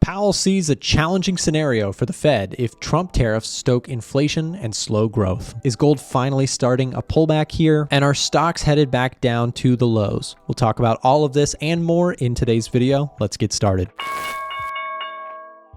Powell sees a challenging scenario for the Fed if Trump tariffs stoke inflation and slow growth. Is gold finally starting a pullback here? And are stocks headed back down to the lows? We'll talk about all of this and more in today's video. Let's get started.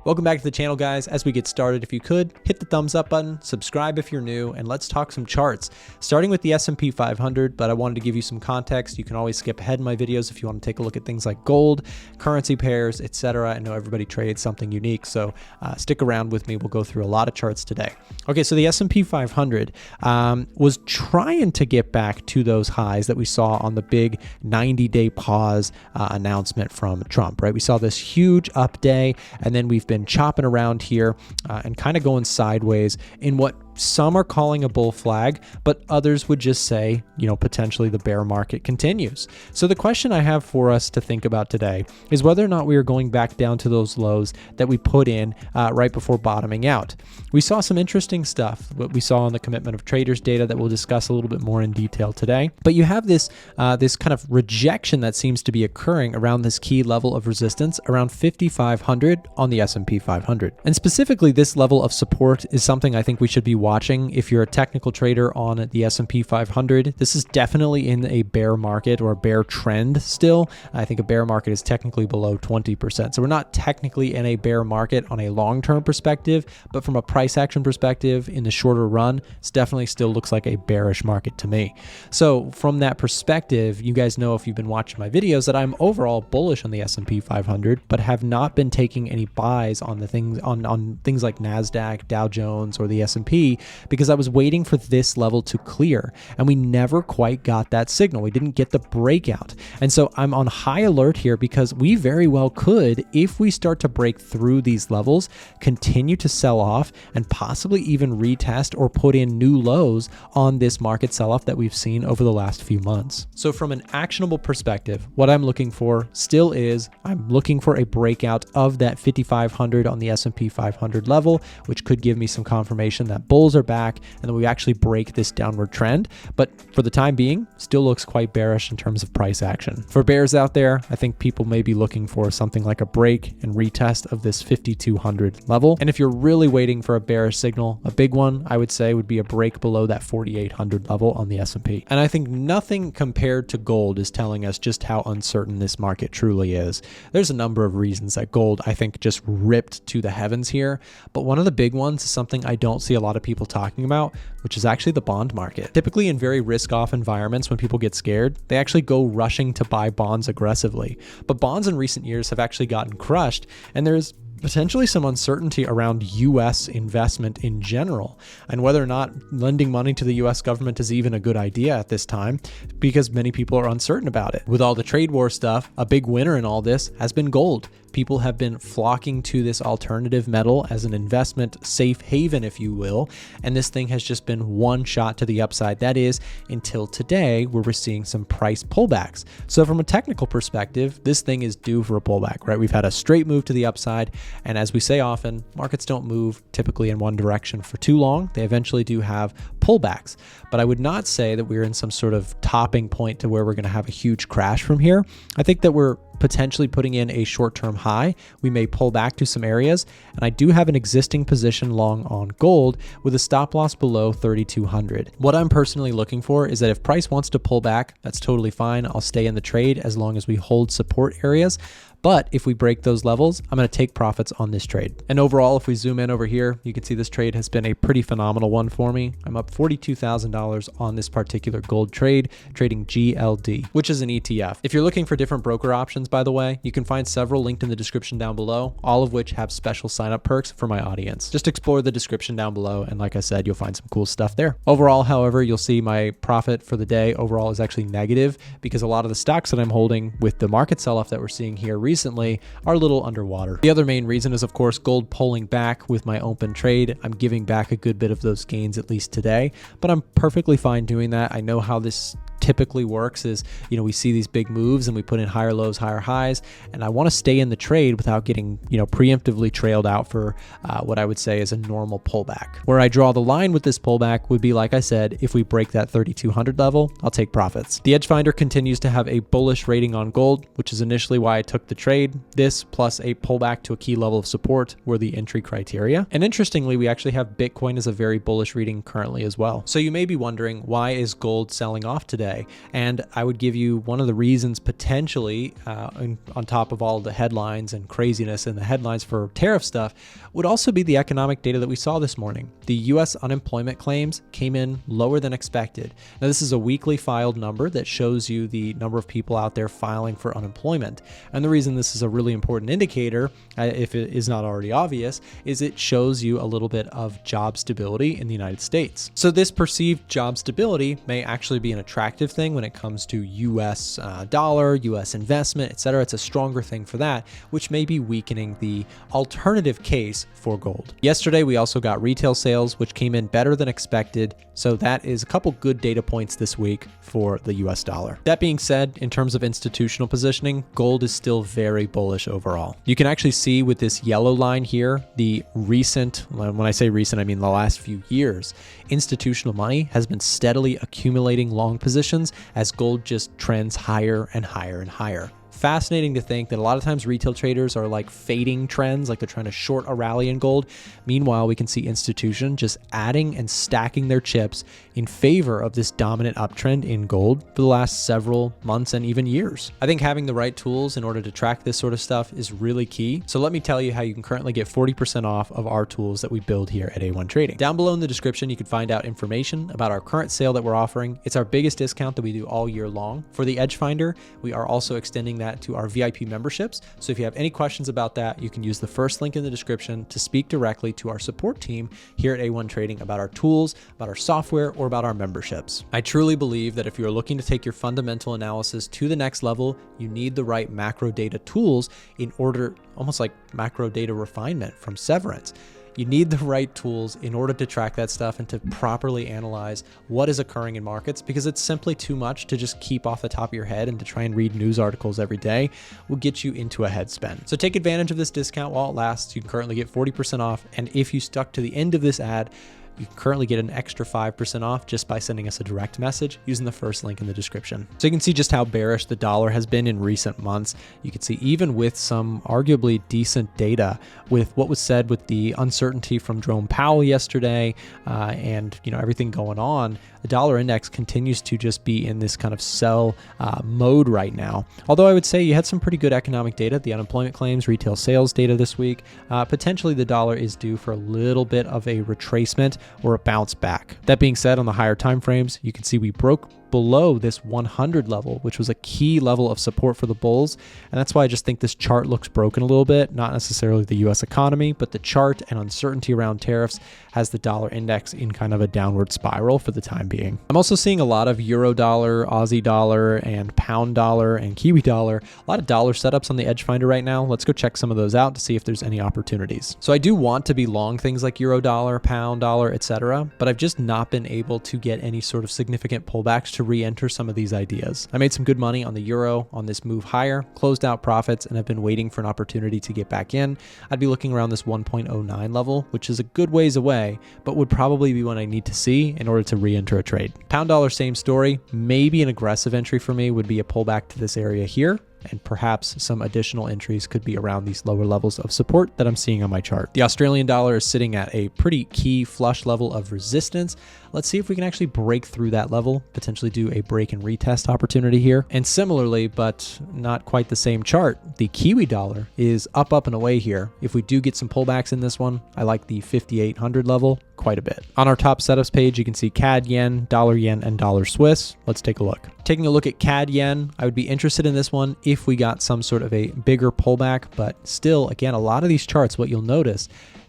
Welcome back to the channel, guys. As we get started, if you could, hit the thumbs up button, subscribe if you're new, and let's talk some charts. Starting with the S&P 500, but I wanted to give you some context. You can always skip ahead in my videos if you want to take a look at things like gold, currency pairs, etc. I know everybody trades something unique, so stick around with me. We'll go through a lot of charts today. Okay, so the S&P 500 was trying to get back to those highs that we saw on the big 90-day pause announcement from Trump, right? We saw this huge up day, and then we've been chopping around here and kind of going sideways in what some are calling a bull flag, but others would just say, potentially the bear market continues. So the question I have for us to think about today is whether or not we are going back down to those lows that we put in right before bottoming out. We saw some interesting stuff, what we saw on the commitment of traders data that we'll discuss a little bit more in detail today. But you have this kind of rejection that seems to be occurring around this key level of resistance around 5,500 on the S&P 500. And specifically, this level of support is something I think we should be watching if you're a technical trader on the S&P 500. This is definitely in a bear market or a bear trend still. I think a bear market is technically below 20%. So we're not technically in a bear market on a long-term perspective, but from a price action perspective in the shorter run, it definitely still looks like a bearish market to me. So from that perspective, you guys know if you've been watching my videos that I'm overall bullish on the S&P 500, but have not been taking any buys on the things on things like NASDAQ, Dow Jones, or the S&P because I was waiting for this level to clear, and we never quite got that signal. We didn't get the breakout. And so I'm on high alert here because we very well could, if we start to break through these levels, continue to sell off and possibly even retest or put in new lows on this market sell-off that we've seen over the last few months. So from an actionable perspective, what I'm looking for still is I'm looking for a breakout of that 5,500 on the S&P 500 level, which could give me some confirmation that bulls are back and then we actually break this downward trend. But for the time being, still looks quite bearish in terms of price action. For bears out there, I think people may be looking for something like a break and retest of this 5,200 level. And if you're really waiting for a bearish signal, a big one I would say would be a break below that 4,800 level on the S&P. And I think nothing compared to gold is telling us just how uncertain this market truly is. There's a number of reasons that gold, I think, just ripped to the heavens here. But one of the big ones is something I don't see a lot of people talking about, which is actually the bond market. Typically in very risk-off environments, when people get scared, they actually go rushing to buy bonds aggressively. But bonds in recent years have actually gotten crushed, and there's potentially some uncertainty around U.S. investment in general and whether or not lending money to the U.S. government is even a good idea at this time because many people are uncertain about it. With all the trade war stuff, a big winner in all this has been gold. People have been flocking to this alternative metal as an investment safe haven, if you will, and this thing has just been one shot to the upside. That is until today, where we're seeing some price pullbacks. So from a technical perspective, this thing is due for a pullback, right? We've had a straight move to the upside, and as we say often, markets don't move typically in one direction for too long. They eventually do have pullbacks, but I would not say that we're in some sort of topping point to where we're going to have a huge crash from here. I think that we're potentially putting in a short-term high. We may pull back to some areas, and I do have an existing position long on gold with a stop loss below 3,200. What I'm personally looking for is that if price wants to pull back, that's totally fine. I'll stay in the trade as long as we hold support areas. But if we break those levels, I'm going to take profits on this trade. And overall, if we zoom in over here, you can see this trade has been a pretty phenomenal one for me. I'm up $42,000 on this particular gold trade, trading GLD, which is an ETF. If you're looking for different broker options, by the way, you can find several linked in the description down below, all of which have special sign-up perks for my audience. Just explore the description down below, and like I said, you'll find some cool stuff there. Overall, however, you'll see my profit for the day overall is actually negative because a lot of the stocks that I'm holding with the market sell-off that we're seeing here recently are a little underwater. The other main reason is, of course, gold pulling back with my open trade. I'm giving back a good bit of those gains, at least today, but I'm perfectly fine doing that. I know how this typically works is, we see these big moves and we put in higher lows, higher highs, and I want to stay in the trade without getting, preemptively trailed out for what I would say is a normal pullback. Where I draw the line with this pullback would be, like I said, if we break that 3,200 level, I'll take profits. The Edge Finder continues to have a bullish rating on gold, which is initially why I took the trade. This plus a pullback to a key level of support were the entry criteria. And interestingly, we actually have Bitcoin as a very bullish reading currently as well. So you may be wondering, why is gold selling off today? And I would give you one of the reasons potentially, on top of all the headlines and craziness in the headlines for tariff stuff, would also be the economic data that we saw this morning. The US unemployment claims came in lower than expected. Now, this is a weekly filed number that shows you the number of people out there filing for unemployment. And the reason this is a really important indicator, if it is not already obvious, is it shows you a little bit of job stability in the United States. So this perceived job stability may actually be an attractive thing when it comes to US dollar, US investment, etc. It's a stronger thing for that, which may be weakening the alternative case for gold. Yesterday, we also got retail sales, which came in better than expected. So that is a couple good data points this week for the US dollar. That being said, in terms of institutional positioning, gold is still very bullish overall. You can actually see with this yellow line here, the recent, when I say recent, I mean the last few years, institutional money has been steadily accumulating long positions as gold just trends higher and higher and higher. Fascinating to think that a lot of times retail traders are like fading trends, like they're trying to short a rally in gold. Meanwhile, we can see institution just adding and stacking their chips in favor of this dominant uptrend in gold for the last several months and even years. I think having the right tools in order to track this sort of stuff is really key. So let me tell you how you can currently get 40% off of our tools that we build here at A1 Trading. Down below in the description, you can find out information about our current sale that we're offering. It's our biggest discount that we do all year long. For the Edge Finder, we are also extending that to our VIP memberships. So if you have any questions about that, you can use the first link in the description to speak directly to our support team here at A1 Trading about our tools, about our software, or about our memberships. I truly believe that if you're looking to take your fundamental analysis to the next level, you need the right macro data tools in order, almost like macro data refinement from Severance. You need the right tools in order to track that stuff and to properly analyze what is occurring in markets, because it's simply too much to just keep off the top of your head and to try and read news articles every day will get you into a head spin. So take advantage of this discount while it lasts. You can currently get 40% off. And if you stuck to the end of this ad, you can currently get an extra 5% off just by sending us a direct message using the first link in the description. So you can see just how bearish the dollar has been in recent months. You can see even with some arguably decent data with what was said with the uncertainty from Jerome Powell yesterday and everything going on, the dollar index continues to just be in this kind of sell mode right now. Although I would say you had some pretty good economic data, the unemployment claims, retail sales data this week. Potentially the dollar is due for a little bit of a retracement or a bounce back. That being said, on the higher time frames, you can see we broke below this 100 level, which was a key level of support for the bulls. And that's why I just think this chart looks broken a little bit, not necessarily the US economy, but the chart and uncertainty around tariffs has the dollar index in kind of a downward spiral for the time being. I'm also seeing a lot of euro dollar, Aussie dollar, and pound dollar and Kiwi dollar, a lot of dollar setups on the Edge Finder right now. Let's go check some of those out to see if there's any opportunities. So I do want to be long things like euro dollar, pound dollar, etc., but I've just not been able to get any sort of significant pullbacks to re-enter some of these ideas. I made some good money on the euro on this move higher, closed out profits, and have been waiting for an opportunity to get back in. I'd be looking around this 1.09 level, which is a good ways away, but would probably be what I need to see in order to re-enter a trade. Pound dollar, same story. Maybe an aggressive entry for me would be a pullback to this area here, and perhaps some additional entries could be around these lower levels of support that I'm seeing on my chart. The Australian dollar is sitting at a pretty key flush level of resistance. Let's see if we can actually break through that level, potentially do a break and retest opportunity here. And similarly, but not quite the same chart, the Kiwi dollar is up and away here. If we do get some pullbacks in this one, I like the 5,800 level quite a bit. On our top setups page, you can see CAD yen, and dollar Swiss. Let's take a look. Taking a look at CAD yen, I would be interested in this one if we got some sort of a bigger pullback, but still, again, a lot of these charts, what you'll notice,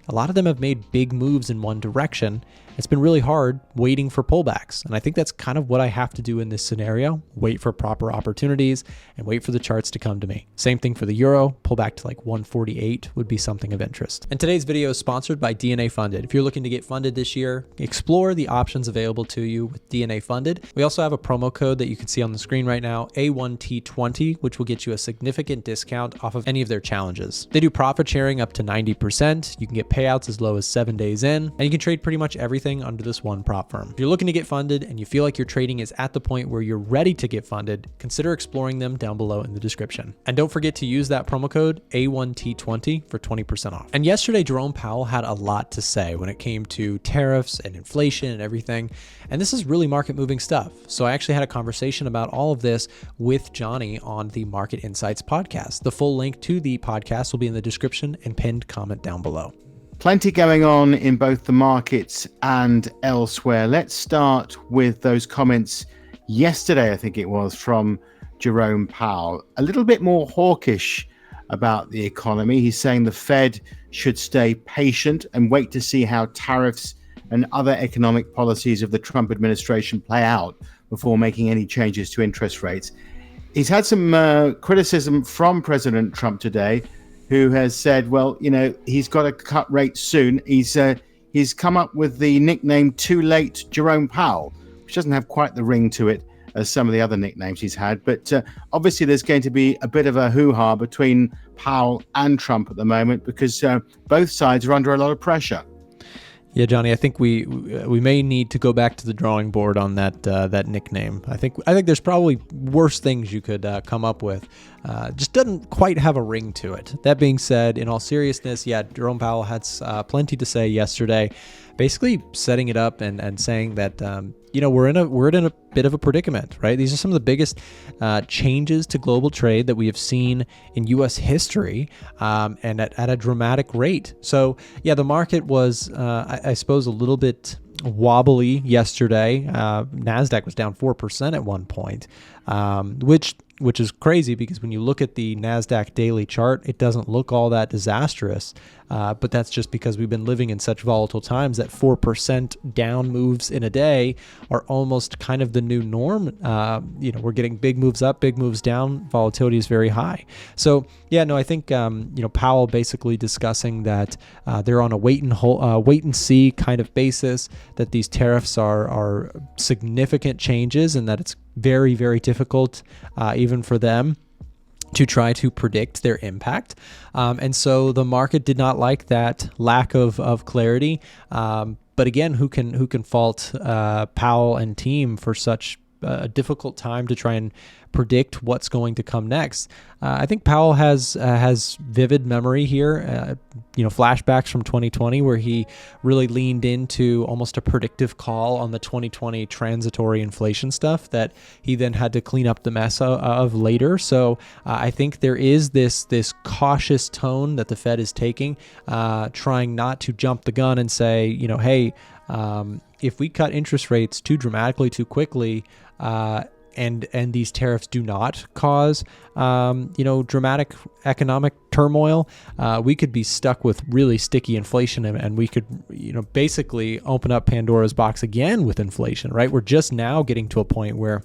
a lot of them have made big moves in one direction. it's been really hard waiting for pullbacks. And I think that's kind of what I have to do in this scenario, wait for proper opportunities and wait for the charts to come to me. Same thing for the euro, pull back to like 148 would be something of interest. And today's video is sponsored by DNA Funded. If you're looking to get funded this year, explore the options available to you with DNA Funded. We also have a promo code that you can see on the screen right now, A1T20, which will get you a significant discount off of any of their challenges. They do profit sharing up to 90%. You can get payouts as low as 7 days in, and you can trade pretty much everything under this one prop firm. If you're looking to get funded and you feel like your trading is at the point where you're ready to get funded, consider exploring them down below in the description. And don't forget to use that promo code A1T20 for 20% off. And yesterday, Jerome Powell had a lot to say when it came to tariffs and inflation and everything. And this is really market moving stuff. So I actually had a conversation about all of this with Johnny on the Market Insights podcast. The full link to the podcast will be in the description and pinned comment down below. Plenty going on in both the markets and elsewhere. Let's start with those comments yesterday, I think it was, from Jerome Powell. A little bit more hawkish about the economy. He's saying the Fed should stay patient and wait to see how tariffs and other economic policies of the Trump administration play out before making any changes to interest rates. He's had some criticism from President Trump today, who has said, well, you know, he's got to cut rates soon. He's come up with the nickname Too Late Jerome Powell, which doesn't have quite the ring to it as some of the other nicknames he's had. But obviously there's going to be a bit of a hoo-ha between Powell and Trump at the moment because both sides are under a lot of pressure. Yeah, Johnny, I think we may need to go back to the drawing board on that nickname. I think there's probably worse things you could come up with. Just doesn't quite have a ring to it. That being said, in all seriousness, yeah, Jerome Powell had plenty to say yesterday, basically setting it up and saying that we're in a bit of a predicament, right? These are some of the biggest changes to global trade that we have seen in U.S. history, and at a dramatic rate. So yeah, the market was, I suppose, a little bit wobbly yesterday. NASDAQ was down 4% at one point, which is crazy because when you look at the NASDAQ daily chart, it doesn't look all that disastrous. But that's just because we've been living in such volatile times that 4% down moves in a day are almost kind of the new norm. We're getting big moves up, big moves down. Volatility is very high. So yeah, no, I think Powell basically discussing that they're on a wait and see kind of basis, that these tariffs are significant changes and that it's very, very difficult even for them to try to predict their impact. And so the market did not like that lack of clarity. But again, who can fault Powell and team for such a difficult time to try and predict what's going to come next? I think Powell has vivid memory here, flashbacks from 2020 where he really leaned into almost a predictive call on the 2020 transitory inflation stuff that he then had to clean up the mess of later. So I think there is this cautious tone that the Fed is taking, trying not to jump the gun and say, hey, if we cut interest rates too dramatically, too quickly, and these tariffs do not cause, dramatic economic turmoil, we could be stuck with really sticky inflation, and we could, basically open up Pandora's box again with inflation, right? We're just now getting to a point where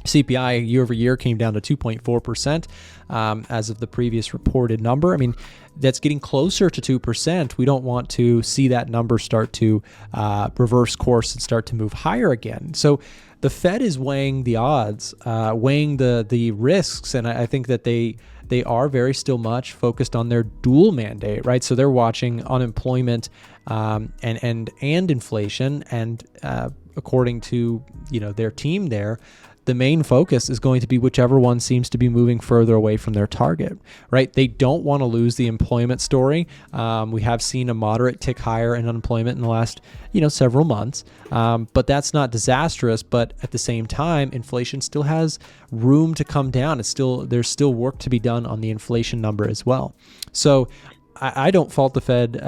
CPI year over year came down to 2.4% as of the previous reported number. I mean, that's getting closer to 2%. We don't want to see that number start to reverse course and start to move higher again. So the Fed is weighing the odds, weighing the risks, and I think that they are very still much focused on their dual mandate, right? So they're watching unemployment and inflation, and according to their team there, the main focus is going to be whichever one seems to be moving further away from their target, right? They don't want to lose the employment story. We have seen a moderate tick higher in unemployment in the last, several months, but that's not disastrous. But at the same time, inflation still has room to come down. There's still work to be done on the inflation number as well. So I don't fault the Fed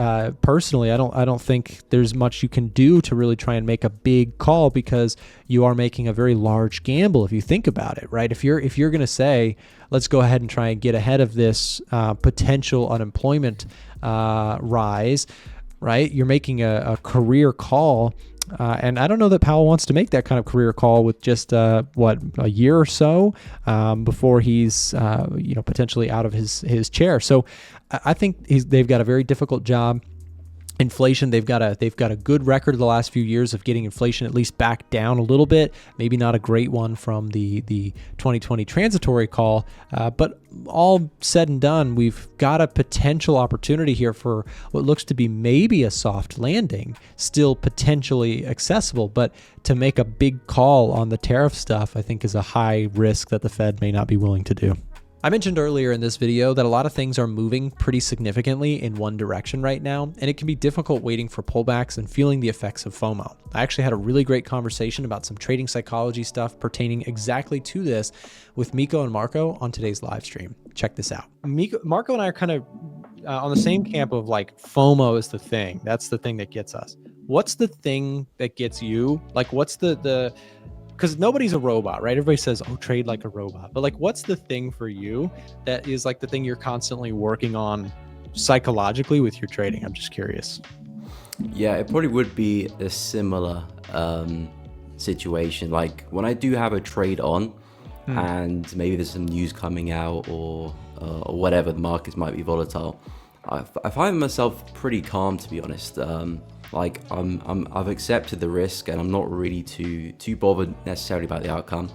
personally. I don't think there's much you can do to really try and make a big call, because you are making a very large gamble if you think about it, right? If you're going to say, let's go ahead and try and get ahead of this potential unemployment rise, right? You're making a career call. And I don't know that Powell wants to make that kind of career call with just a year or so before he's potentially out of his chair. So I think they've got a very difficult job. Inflation, they've got a good record of the last few years of getting inflation at least back down a little bit. Maybe not a great one from the 2020 transitory call, but all said and done, we've got a potential opportunity here for what looks to be maybe a soft landing, still potentially accessible. But to make a big call on the tariff stuff, I think is a high risk that the Fed may not be willing to do. I mentioned earlier in this video that a lot of things are moving pretty significantly in one direction right now, and it can be difficult waiting for pullbacks and feeling the effects of FOMO. I actually had a really great conversation about some trading psychology stuff pertaining exactly to this with Miko and Marco on today's live stream. Check this out. Marco and I are kind of on the same camp of like FOMO is the thing. That's the thing that gets us. What's the thing that gets you? Like what's the because nobody's a robot, right? Everybody says, oh, trade like a robot. But like, what's the thing for you that is like the thing you're constantly working on psychologically with your trading? I'm just curious. Yeah, it probably would be a similar situation. Like when I do have a trade on and maybe there's some news coming out or whatever, the markets might be volatile. I find myself pretty calm, to be honest. Like I've accepted the risk and I'm not really too bothered necessarily about the outcome.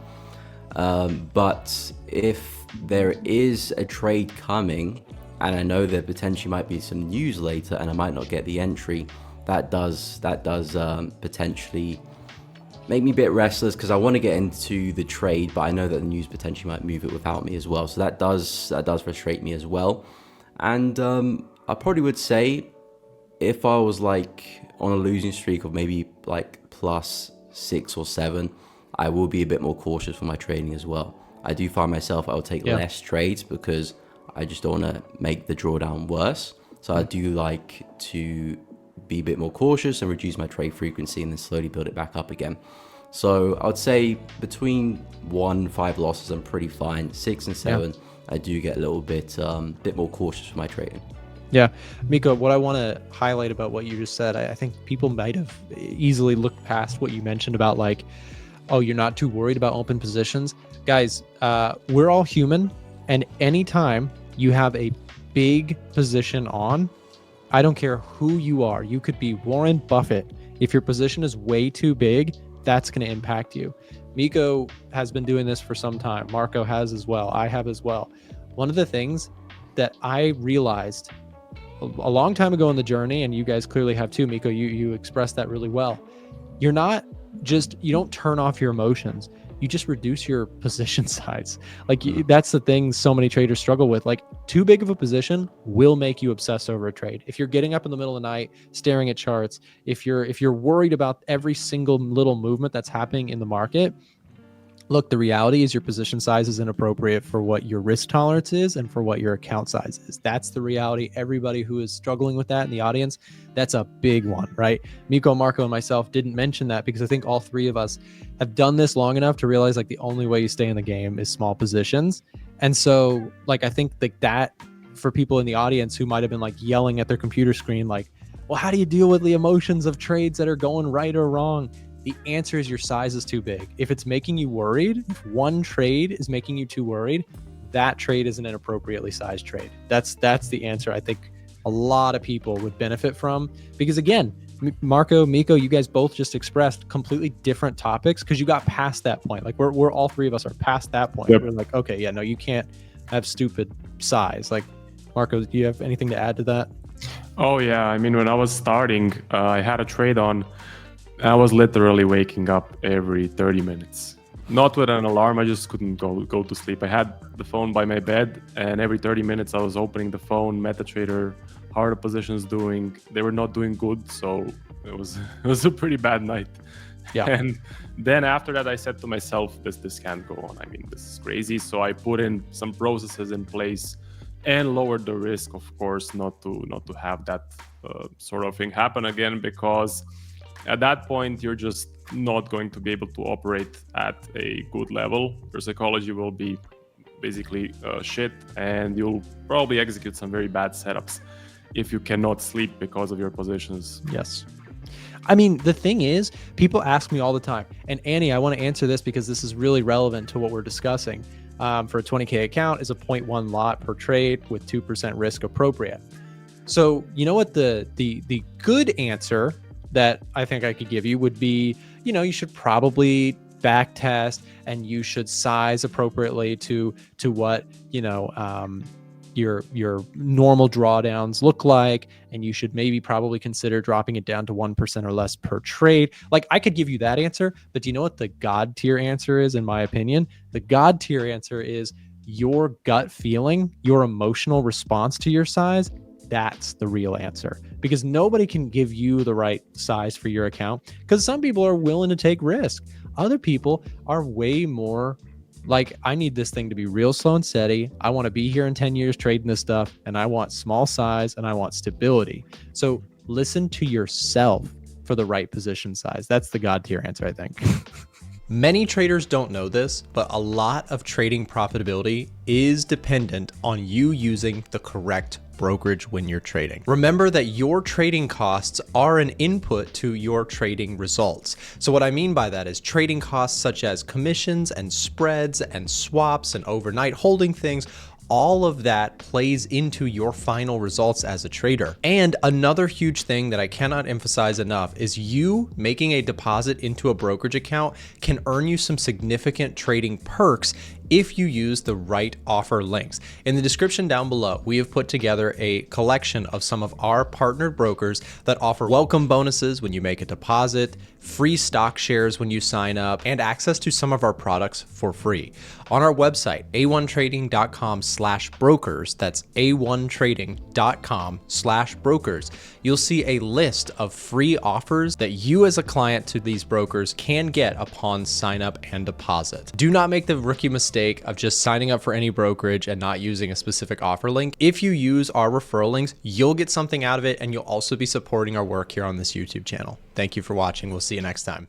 But if there is a trade coming and I know there potentially might be some news later and I might not get the entry, that does potentially make me a bit restless because I want to get into the trade, but I know that the news potentially might move it without me as well. So that does frustrate me as well. And I probably would say if I was like on a losing streak of maybe like +6 or 7, I will be a bit more cautious for my trading as well. I do find myself I'll take less trades because I just don't want to make the drawdown worse. So I do like to be a bit more cautious and reduce my trade frequency and then slowly build it back up again. So I would say between 1 and 5 losses, I'm pretty fine. 6 and 7, I do get a little bit more cautious for my trading. Yeah, Miko, what I want to highlight about what you just said, I think people might have easily looked past what you mentioned about like, oh, you're not too worried about open positions. Guys, we're all human, and anytime you have a big position on, I don't care who you are. You could be Warren Buffett. If your position is way too big, that's going to impact you. Miko has been doing this for some time. Marco has as well. I have as well. One of the things that I realized a long time ago in the journey, and you guys clearly have too, Miko, you expressed that really well. You don't turn off your emotions. You just reduce your position size. Like that's the thing so many traders struggle with. Like too big of a position will make you obsess over a trade. If you're getting up in the middle of the night, staring at charts, if you're worried about every single little movement that's happening in the market, look, the reality is your position size is inappropriate for what your risk tolerance is and for what your account size is. That's the reality. Everybody who is struggling with that in the audience, that's a big one, right? Miko, Marco, and myself didn't mention that because I think all three of us have done this long enough to realize like the only way you stay in the game is small positions. And so like, I think like that for people in the audience who might've been like yelling at their computer screen, like, well, how do you deal with the emotions of trades that are going right or wrong? The answer is your size is too big. If it's making you worried, if one trade is making you too worried, that trade is an inappropriately sized trade. That's the answer I think a lot of people would benefit from. Because again, Marco, Miko, you guys both just expressed completely different topics because you got past that point. Like we're all three of us are past that point. Yep. We're like, okay, yeah, no, you can't have stupid size. Like Marco, do you have anything to add to that? Oh yeah, I mean, when I was starting, I had a trade on. I was literally waking up every 30 minutes. Not with an alarm, I just couldn't go to sleep. I had the phone by my bed, and every 30 minutes I was opening the phone, MetaTrader, how are the positions doing? They were not doing good, so it was a pretty bad night. Yeah. And then after that, I said to myself, this can't go on. I mean, this is crazy. So I put in some processes in place and lowered the risk, of course, not to have that sort of thing happen again, because at that point, you're just not going to be able to operate at a good level. Your psychology will be basically shit, and you'll probably execute some very bad setups. if you cannot sleep because of your positions. Yes. I mean, the thing is, people ask me all the time, and Annie, I want to answer this because this is really relevant to what we're discussing. For a 20K account, is a 0.1 lot per trade with 2% risk appropriate? So you know what the good answer that I think I could give you would be, you should probably back test and you should size appropriately to what, your normal drawdowns look like, and you should maybe probably consider dropping it down to 1% or less per trade. Like, I could give you that answer, but do you know what the God tier answer is, in my opinion? The God tier answer is your gut feeling, your emotional response to your size. That's the real answer, because nobody can give you the right size for your account, because some people are willing to take risk. Other people are way more like, I need this thing to be real slow and steady. I want to be here in 10 years trading this stuff, and I want small size and I want stability. So listen to yourself for the right position size. That's the God tier answer, I think. Many traders don't know this, but a lot of trading profitability is dependent on you using the correct brokerage when you're trading. Remember that your trading costs are an input to your trading results. So what I mean by that is trading costs such as commissions and spreads and swaps and overnight holding things. All of that plays into your final results as a trader. And another huge thing that I cannot emphasize enough is you making a deposit into a brokerage account can earn you some significant trading perks if you use the right offer links. In the description down below, we have put together a collection of some of our partnered brokers that offer welcome bonuses when you make a deposit, free stock shares when you sign up, and access to some of our products for free. On our website, a1trading.com/brokers, that's a1trading.com/brokers, you'll see a list of free offers that you as a client to these brokers can get upon sign up and deposit. Do not make the rookie mistake of just signing up for any brokerage and not using a specific offer link. If you use our referral links, you'll get something out of it, and you'll also be supporting our work here on this YouTube channel. Thank you for watching. We'll see you next time.